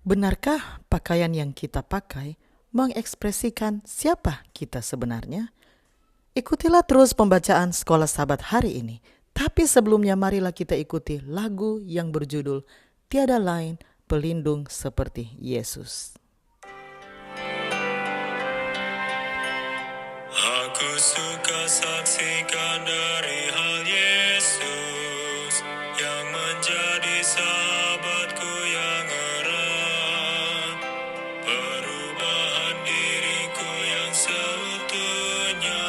Benarkah pakaian yang kita pakai mengekspresikan siapa kita sebenarnya? Ikutilah terus pembacaan Sekolah Sabat hari ini. Tapi sebelumnya marilah kita ikuti lagu yang berjudul Tiada Lain Pelindung Seperti Yesus. Aku suka saksikan dari hal Yesus yang menjadi sahabatku yang erat. Perubahan diriku yang seutuhnya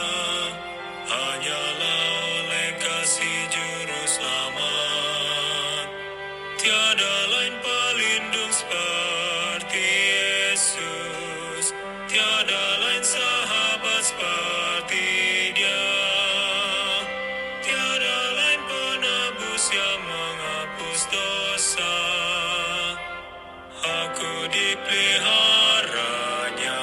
hanyalah oleh kasih juru selamat. Tiada lain pelindung seperti Yesus, tiada lain sahabat seperti Dia, tiada lain penebus yang menghapus dosa. Aku dipeliharanya.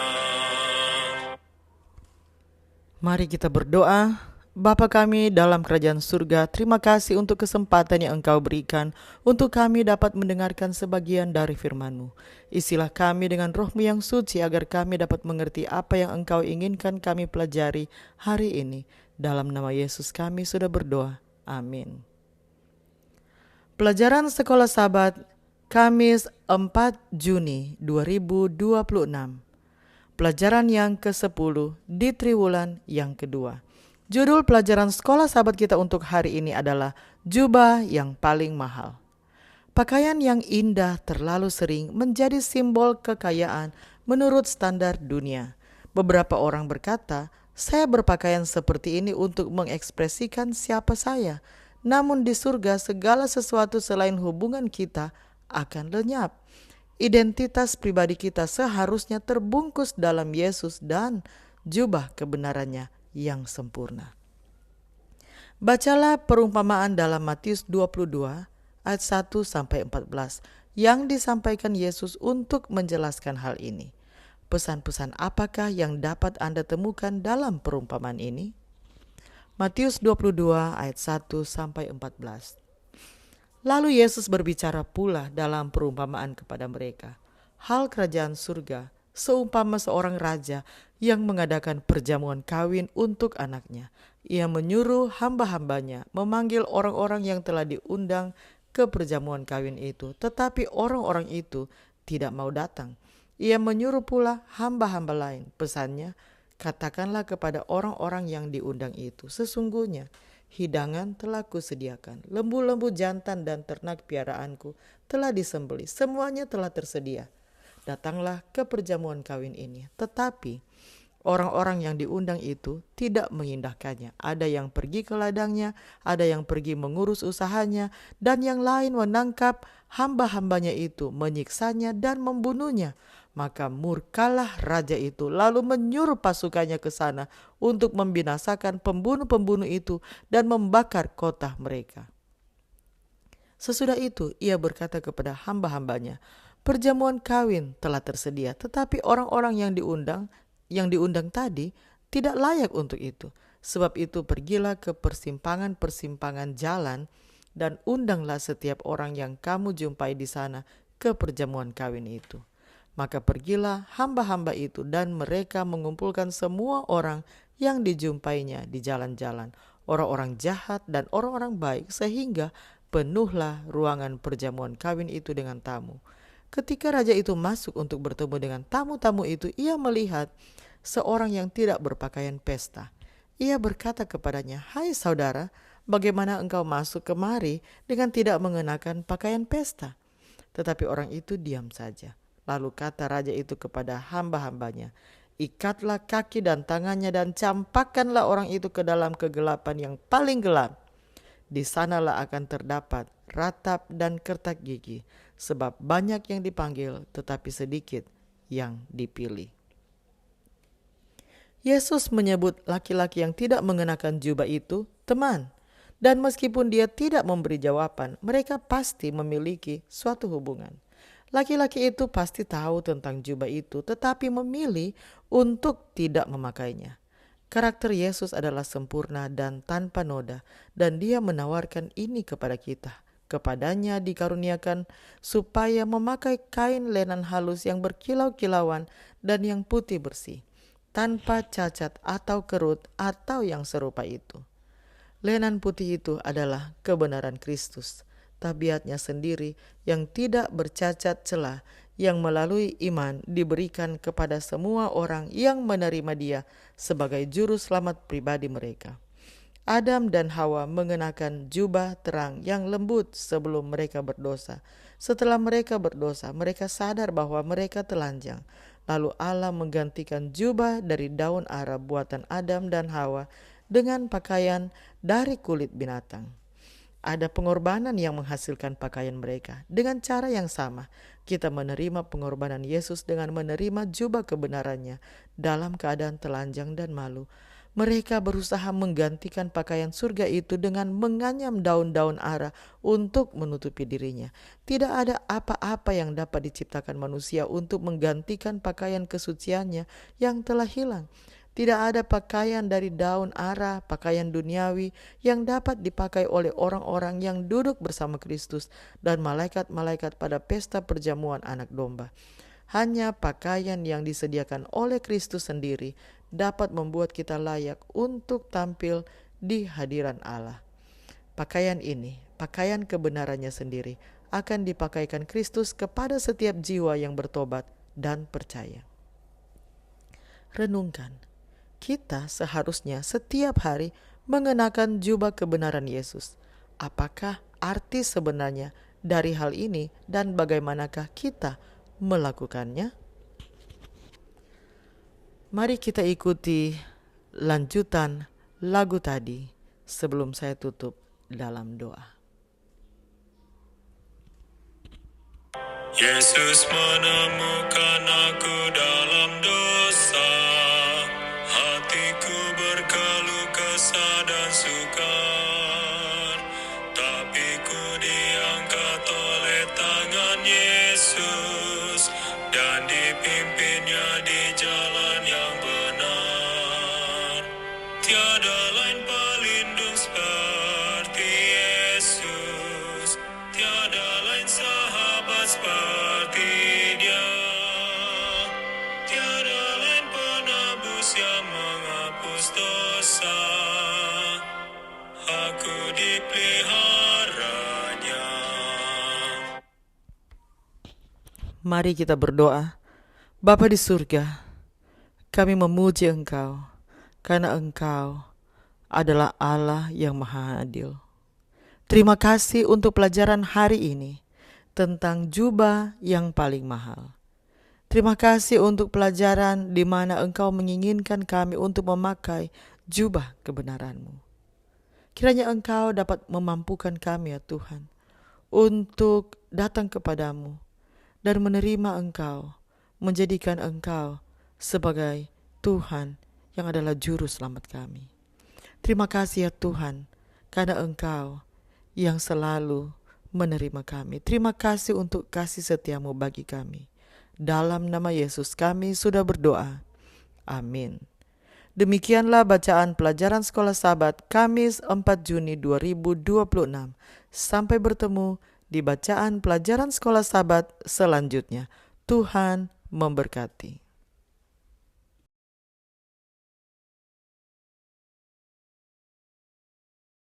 Mari kita berdoa. Bapa kami dalam kerajaan surga, terima kasih untuk kesempatan yang Engkau berikan untuk kami dapat mendengarkan sebagian dari firman-Mu. Isilah kami dengan roh-Mu yang suci agar kami dapat mengerti apa yang Engkau inginkan kami pelajari hari ini. Dalam nama Yesus kami sudah berdoa. Amin. Pelajaran Sekolah Sabat, Kamis 4 Juni 2026. Pelajaran yang ke-10 di triwulan yang kedua. Judul pelajaran Sekolah Sabat kita untuk hari ini adalah Jubah yang Paling Mahal. Pakaian yang indah terlalu sering menjadi simbol kekayaan menurut standar dunia. Beberapa orang berkata, saya berpakaian seperti ini untuk mengekspresikan siapa saya. Namun di surga segala sesuatu selain hubungan kita akan lenyap. Identitas pribadi kita seharusnya terbungkus dalam Yesus dan jubah kebenarannya yang sempurna. Bacalah perumpamaan dalam Matius 22 ayat 1 sampai 14 yang disampaikan Yesus untuk menjelaskan hal ini. Pesan-pesan apakah yang dapat Anda temukan dalam perumpamaan ini? Matius 22 ayat 1 sampai 14. Lalu Yesus berbicara pula dalam perumpamaan kepada mereka. Hal kerajaan surga seumpama seorang raja yang mengadakan perjamuan kawin untuk anaknya. Ia menyuruh hamba-hambanya memanggil orang-orang yang telah diundang ke perjamuan kawin itu. Tetapi orang-orang itu tidak mau datang. Ia menyuruh pula hamba-hamba lain. Pesannya, katakanlah kepada orang-orang yang diundang itu, sesungguhnya hidangan telah kusediakan. Lembu-lembu jantan dan ternak piaraanku telah disembelih. Semuanya telah tersedia. Datanglah ke perjamuan kawin ini. Tetapi orang-orang yang diundang itu tidak mengindahkannya. Ada yang pergi ke ladangnya, ada yang pergi mengurus usahanya, dan yang lain menangkap hamba-hambanya itu, menyiksanya dan membunuhnya. Maka murkalah raja itu, lalu menyuruh pasukannya ke sana untuk membinasakan pembunuh-pembunuh itu dan membakar kota mereka. Sesudah itu ia berkata kepada hamba-hambanya, perjamuan kawin telah tersedia, tetapi orang-orang yang diundang tadi tidak layak untuk itu. Sebab itu pergilah ke persimpangan-persimpangan jalan dan undanglah setiap orang yang kamu jumpai di sana ke perjamuan kawin itu. Maka pergilah hamba-hamba itu dan mereka mengumpulkan semua orang yang dijumpainya di jalan-jalan, orang-orang jahat dan orang-orang baik, sehingga penuhlah ruangan perjamuan kawin itu dengan tamu. Ketika raja itu masuk untuk bertemu dengan tamu-tamu itu, ia melihat seorang yang tidak berpakaian pesta. Ia berkata kepadanya, hai saudara, bagaimana engkau masuk kemari dengan tidak mengenakan pakaian pesta? Tetapi orang itu diam saja. Lalu kata raja itu kepada hamba-hambanya, ikatlah kaki dan tangannya dan campakkanlah orang itu ke dalam kegelapan yang paling gelap. Di sanalah akan terdapat ratap dan kertak gigi, sebab banyak yang dipanggil tetapi sedikit yang dipilih. Yesus menyebut laki-laki yang tidak mengenakan jubah itu teman. Dan meskipun dia tidak memberi jawaban, mereka pasti memiliki suatu hubungan. Laki-laki itu pasti tahu tentang jubah itu, tetapi memilih untuk tidak memakainya. Karakter Yesus adalah sempurna dan tanpa noda, dan Dia menawarkan ini kepada kita. Kepadanya dikaruniakan supaya memakai kain lenan halus yang berkilau-kilauan dan yang putih bersih, tanpa cacat atau kerut atau yang serupa itu. Lenan putih itu adalah kebenaran Kristus, tabiatnya sendiri yang tidak bercacat celah, yang melalui iman diberikan kepada semua orang yang menerima Dia sebagai juru selamat pribadi mereka. Adam dan Hawa mengenakan jubah terang yang lembut sebelum mereka berdosa. Setelah mereka berdosa, mereka sadar bahwa mereka telanjang. Lalu Allah menggantikan jubah dari daun ara buatan Adam dan Hawa dengan pakaian dari kulit binatang. Ada pengorbanan yang menghasilkan pakaian mereka. Dengan cara yang sama, kita menerima pengorbanan Yesus dengan menerima jubah kebenarannya dalam keadaan telanjang dan malu. Mereka berusaha menggantikan pakaian surga itu dengan menganyam daun-daun ara untuk menutupi dirinya. Tidak ada apa-apa yang dapat diciptakan manusia untuk menggantikan pakaian kesuciannya yang telah hilang. Tidak ada pakaian dari daun ara, pakaian duniawi yang dapat dipakai oleh orang-orang yang duduk bersama Kristus dan malaikat-malaikat pada pesta perjamuan anak domba. Hanya pakaian yang disediakan oleh Kristus sendiri dapat membuat kita layak untuk tampil di hadiran Allah. Pakaian ini, pakaian kebenarannya sendiri, akan dipakaikan Kristus kepada setiap jiwa yang bertobat dan percaya. Renungkan, kita seharusnya setiap hari mengenakan jubah kebenaran Yesus. Apakah arti sebenarnya dari hal ini dan bagaimanakah kita melakukannya? Mari kita ikuti lanjutan lagu tadi sebelum saya tutup dalam doa. Yesus menemukan aku dalam dosa, hatiku berkeluh kesah dan sukar, tapi ku diangkat oleh tangan Yesus dan dipimpinnya di jalan yang benar. Tiada lain pelindung seperti Yesus, tiada lain sahabat seperti Dia, tiada lain penebus yang menghapus dosa. Aku dipeliharanya. Mari kita berdoa. Bapa di surga, kami memuji Engkau karena Engkau adalah Allah yang Maha Adil. Terima kasih untuk pelajaran hari ini tentang jubah yang paling mahal. Terima kasih untuk pelajaran di mana Engkau menginginkan kami untuk memakai jubah kebenaran-Mu. Kiranya Engkau dapat memampukan kami ya Tuhan untuk datang kepadamu dan menerima Engkau, menjadikan Engkau sebagai Tuhan yang adalah juru selamat kami. Terima kasih ya Tuhan, karena Engkau yang selalu menerima kami. Terima kasih untuk kasih setia-Mu bagi kami. Dalam nama Yesus kami sudah berdoa. Amin. Demikianlah bacaan pelajaran Sekolah Sabat Kamis 4 Juni 2026. Sampai bertemu di bacaan pelajaran Sekolah Sabat selanjutnya. Tuhan memberkati.